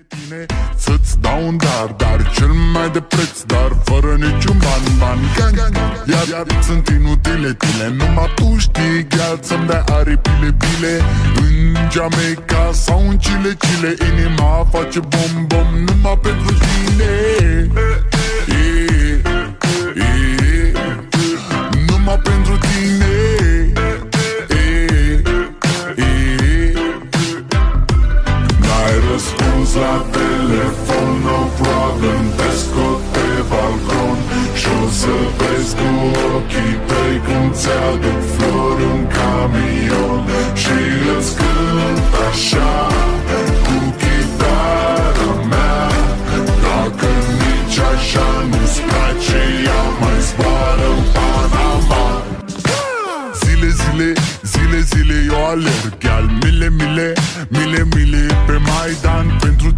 Tine să-ți dau un dar cel mai de preț, dar fără niciun ban. Iar sunt inutile tine, numai tu știi, gheal, să-mi dai aripile bile. În Jamaica sau în Chile, inima face bom numai pentru tine. Numai pentru tine. N-ai răspuns la telefon, no problem, te scot pe balcon și-o să vezi cu ochii tăi când ți-aduc flori în camion și îți cânt așa cu chitara mea. Dacă nici așa nu-ți place, ea mai zboară în Panama. Zile eu alerg, iar mile pe Maidan pentru